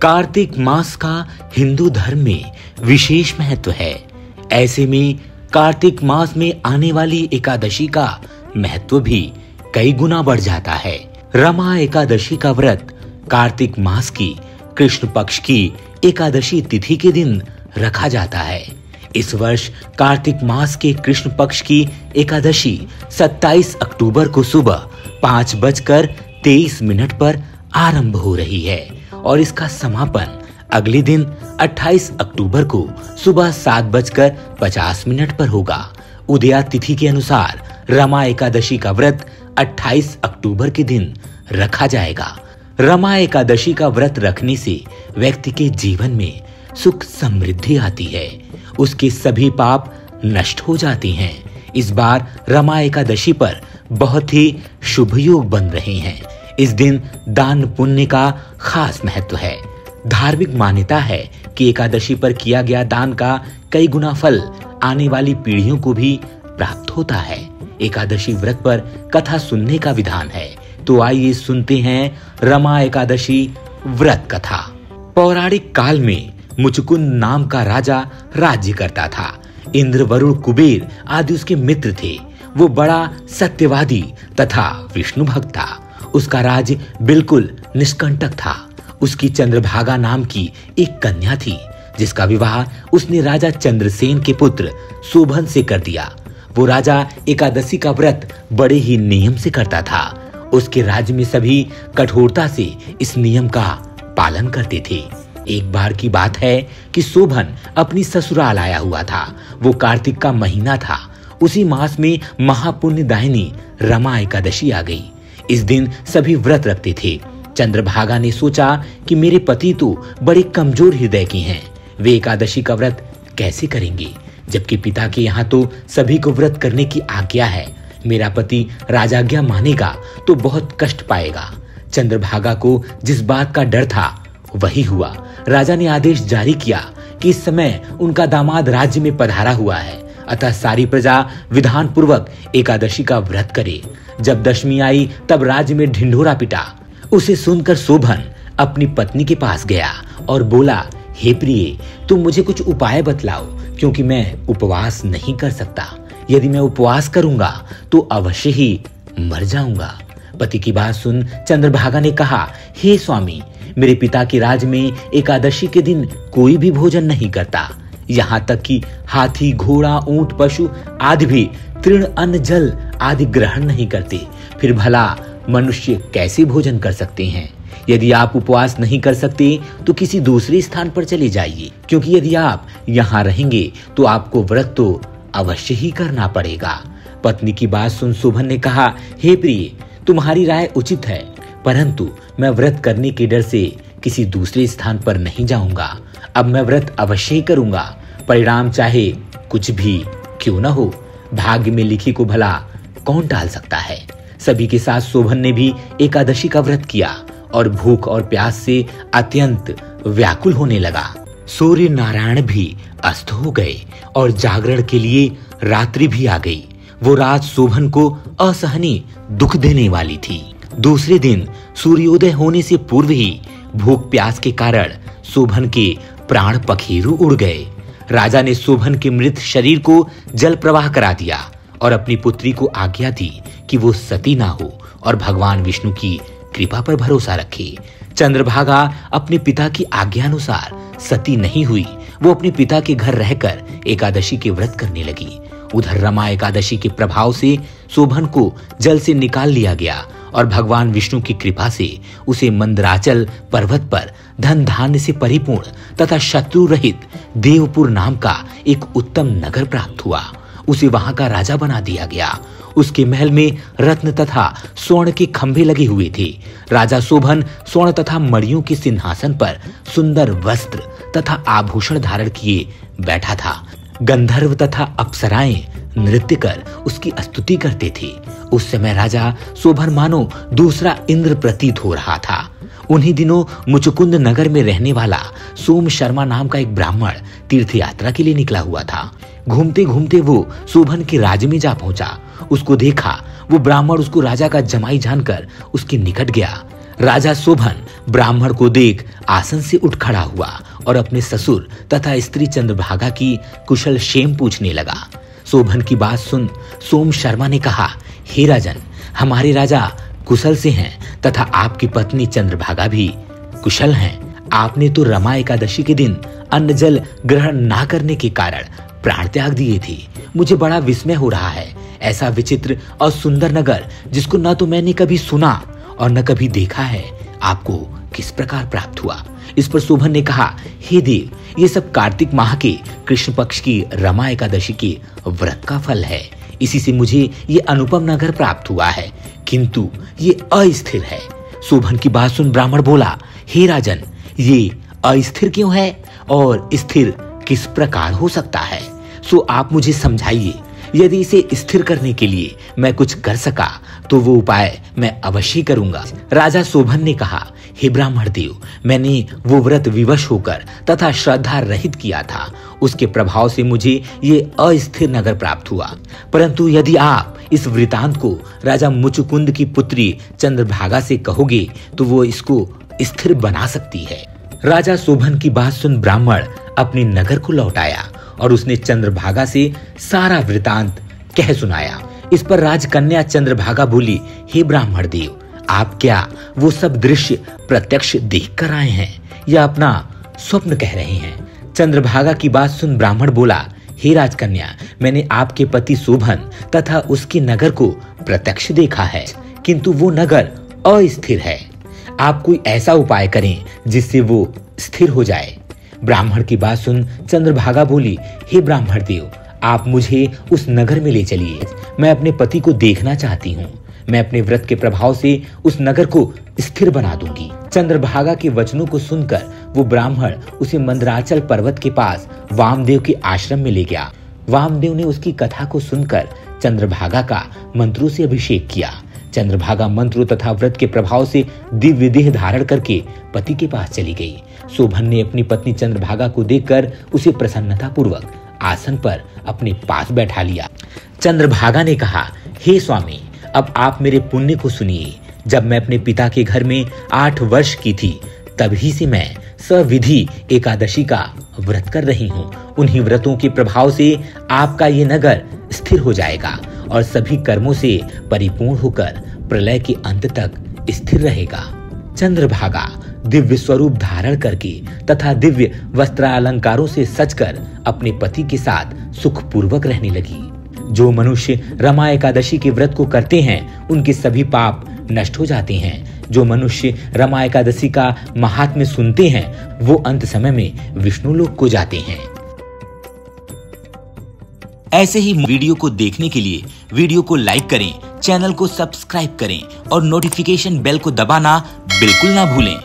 कार्तिक मास का हिंदू धर्म में विशेष महत्व है। ऐसे में कार्तिक मास में आने वाली एकादशी का महत्व भी कई गुना बढ़ जाता है। रमा एकादशी का व्रत कार्तिक मास की कृष्ण पक्ष की एकादशी तिथि के दिन रखा जाता है। इस वर्ष कार्तिक मास के कृष्ण पक्ष की एकादशी 27 अक्टूबर को सुबह 5:23 पर आरंभ हो रही है और इसका समापन अगले दिन 28 अक्टूबर को सुबह 7:50 पर होगा। उदया तिथि के अनुसार रमा एकादशी का व्रत 28 अक्टूबर के दिन रखा जाएगा। रमा एकादशी का व्रत रखने से व्यक्ति के जीवन में सुख समृद्धि आती है, उसके सभी पाप नष्ट हो जाते हैं। इस बार रमा एकादशी पर बहुत ही शुभ योग बन रहे हैं। इस दिन दान पुण्य का खास महत्व है। धार्मिक मान्यता है कि एकादशी पर किया गया दान का कई गुना फल आने वाली पीढ़ियों को भी प्राप्त होता है। एकादशी व्रत पर कथा सुनने का विधान है, तो आइए सुनते हैं रमा एकादशी व्रत कथा। पौराणिक काल में मुचकुंद नाम का राजा राज्य करता था। इंद्र, वरुण, कुबेर आदि उसके मित्र थे। वो बड़ा सत्यवादी तथा विष्णु भक्त था। उसका राज्य बिल्कुल निष्कंटक था। उसकी चंद्रभागा नाम की एक कन्या थी, जिसका विवाह उसने राजा चंद्रसेन के पुत्र शोभन से कर दिया। वो राजा एकादशी का व्रत बड़े ही नियम से करता था। उसके राज्य में सभी कठोरता से इस नियम का पालन करते थे। एक बार की बात है कि शोभन अपनी ससुराल आया हुआ था। वो कार्तिक का महीना था। उसी मास में महापुण्यदायिनी रमा एकादशी आ गई। इस दिन सभी व्रत रखते थे। चंद्रभागा ने सोचा कि मेरे पति तो बड़े कमजोर हृदय के हैं, वे एकादशी का व्रत कैसे करेंगे, जबकि पिता के यहाँ तो सभी को व्रत करने की आज्ञा है। मेरा पति राजाज्ञा मानेगा तो बहुत कष्ट पाएगा। चंद्रभागा को जिस बात का डर था वही हुआ। राजा ने आदेश जारी किया कि इस समय उनका दामाद राज्य में पधारा हुआ है, अतः सारी प्रजा विधान पूर्वक एकादशी का व्रत करे। जब दशमी आई तब राज्य में ढिंढोरा पिटा। उसे सुनकर शोभन अपनी पत्नी के पास गया और बोला, हे प्रिय, तुम मुझे कुछ उपाय बतलाओ, क्योंकि मैं उपवास नहीं कर सकता। यदि मैं उपवास करूंगा तो अवश्य ही मर जाऊंगा। पति की बात सुन चंद्रभागा ने कहा, हे स्वामी, मेरे पिता के राज में एकादशी के दिन कोई भी भोजन नहीं करता। यहाँ तक कि हाथी, घोड़ा, ऊंट, पशु आदि भी तृण, अन्न, जल आदि ग्रहण नहीं करते। फिर भला मनुष्य कैसे भोजन कर सकते हैं? यदि आप उपवास नहीं कर सकते तो किसी दूसरे स्थान पर चले जाइए, क्योंकि यदि आप यहाँ रहेंगे तो आपको व्रत तो अवश्य ही करना पड़ेगा। पत्नी की बात सुन शोभन ने कहा, हे प्रिय, तुम्हारी राय उचित है, परंतु मैं व्रत करने के डर से किसी दूसरे स्थान पर नहीं जाऊंगा। अब मैं व्रत अवश्य ही करूंगा, परिणाम चाहे कुछ भी क्यों न हो। भाग्य में लिखी को भला कौन टाल सकता है। सभी के साथ शोभन ने भी एकादशी का व्रत किया और भूख और प्यास से अत्यंत व्याकुल होने लगा। सूर्य नारायण भी अस्त हो गए और जागरण के लिए रात्रि भी आ गई। वो रात शोभन को असहनीय दुख देने वाली थी। दूसरे दिन सूर्योदय होने से पूर्व ही भूख प्यास के कारण शोभन के प्राण पखेरु उड़ गए। राजा ने शोभन के मृत शरीर को जल प्रवाह करा दिया और अपनी पुत्री को आज्ञा दी कि वो सती ना हो और भगवान विष्णु की कृपा पर भरोसा रखे। चंद्रभागा अपने पिता की आज्ञानुसार सती नहीं हुई। वो अपने पिता के घर रहकर एकादशी के व्रत करने लगी। उधर रमा एकादशी के प्रभाव से शोभन को जल से निकाल लिया गया और भगवान विष्णु की कृपा से उसे मंदराचल पर्वत पर धन धान्य से परिपूर्ण तथा शत्रु रहित देवपुर नाम का एक उत्तम नगर प्राप्त हुआ। उसे वहां का राजा बना दिया गया। उसके महल में रत्न तथा स्वर्ण के खंभे लगे हुए थे। राजा शोभन स्वर्ण तथा मणियों के सिंहासन पर सुंदर वस्त्र तथा आभूषण धारण किए बैठा था। गंधर्व तथा अप्सराएं नृत्य कर उसकी स्तुति करते थे। उस समय राजा शोभन मानो दूसरा इंद्र प्रतीत हो रहा था। उन्हीं दिनों मुचकुंद नगर में रहने वाला सोम शर्मा नाम का एक ब्राह्मण तीर्थ यात्रा के लिए निकला हुआ था। घूमते घूमते वो शोभन के राज्य में जा पहुंचा। उसको देखा। वो ब्राह्मण उसको राजा का जमाई जानकर उसके निकट गया। राजा शोभन ब्राह्मण को देख आसन से उठ खड़ा हुआ और अपने ससुर तथा स्त्री चंद्रभागा की कुशल क्षेम पूछने लगा। शोभन की बात सुन सोम शर्मा ने कहा, हे राजन, हमारे राजा कुशल से हैं तथा आपकी पत्नी चंद्रभागा भी कुशल हैं। आपने तो रमा एकादशी के दिन अन्न जल ग्रहण ना करने के कारण प्राण त्याग दिए थे। मुझे बड़ा विस्मय हो रहा है। ऐसा विचित्र और सुंदर नगर जिसको न तो मैंने कभी सुना और न कभी देखा है, आपको किस प्रकार प्राप्त हुआ? इस पर शोभन ने कहा, हे देव, ये सब कार्तिक माह के कृष्ण पक्ष की रमा एकादशी के व्रत का फल है। इसी से मुझे ये अनुपम नगर प्राप्त हुआ है, किंतु ये अस्थिर है। शोभन की बात सुन ब्राह्मण बोला, हे राजन, ये अस्थिर क्यों है और स्थिर किस प्रकार हो सकता है? सो आप मुझे समझाइए। यदि इसे स्थिर करने के लिए मैं कुछ कर सका तो वो उपाय मैं अवश्य करूंगा। राजा शोभन ने कहा, हे ब्राह्मण देव, मैंने वो व्रत विवश होकर तथा श्रद्धा रहित किया था। उसके प्रभाव से मुझे ये अस्थिर नगर प्राप्त हुआ। परंतु यदि आप इस वृतांत को राजा मुचुकुंद की पुत्री चंद्रभागा से कहोगे तो वो इसको स्थिर बना सकती है। राजा शोभन की बात सुन ब्राह्मण अपने नगर को लौट आया और उसने चंद्रभागा से सारा वृतांत कह सुनाया। इस पर राजकन्या चंद्रभागा बोली, हे ब्राह्मण देव, आप क्या वो सब दृश्य प्रत्यक्ष देख कर आए हैं या अपना स्वप्न कह रहे हैं? चंद्रभागा की बात सुन ब्राह्मण बोला, हे राजकन्या, मैंने आपके पति शोभन तथा उसके नगर को प्रत्यक्ष देखा है, किंतु वो नगर अस्थिर है। आप कोई ऐसा उपाय करें जिससे वो स्थिर हो जाए। ब्राह्मण की बात सुन चंद्रभागा बोली, हे ब्राह्मण देव, आप मुझे उस नगर में ले चलिए। मैं अपने पति को देखना चाहती हूँ। मैं अपने व्रत के प्रभाव से उस नगर को स्थिर बना दूंगी। चंद्रभागा के वचनों को सुनकर वो ब्राह्मण उसे मंदराचल पर्वत के पास वामदेव के आश्रम में ले गया। वामदेव ने उसकी कथा को सुनकर चंद्रभागा का मंत्रों से अभिषेक किया। चंद्रभागा मंत्रों तथा व्रत के प्रभाव से दिव्य देह धारण करके पति के पास चली गई। शोभन ने अपनी पत्नी चंद्रभागा को देखकर उसे प्रसन्नता पूर्वक आसन पर अपने पास बैठा लिया। चंद्रभागा ने कहा, हे स्वामी, अब आप मेरे पुण्य को सुनिए। जब मैं अपने पिता के घर में 8 वर्ष की थी, तभी से मैं सविधि एकादशी का व्रत कर रही हूँ। उन्हीं व्रतों के प्रभाव से आपका ये नगर स्थिर हो जाएगा और सभी कर्मों से परिपूर्ण होकर प्रलय के अंत तक स्थिर रहेगा। चंद्रभागा दिव्य स्वरूप धारण करके तथा दिव्य वस्त्रालंकारों से सजकर अपने पति के साथ सुखपूर्वक रहने लगी। जो मनुष्य रमा एकादशी के व्रत को करते हैं, उनके सभी पाप नष्ट हो जाते हैं। जो मनुष्य रमा एकादशी का महात्म्य सुनते हैं, वो अंत समय में विष्णु लोक को जाते हैं। ऐसे ही वीडियो को देखने के लिए वीडियो को लाइक करें, चैनल को सब्सक्राइब करें और नोटिफिकेशन बेल को दबाना बिल्कुल ना भूलें।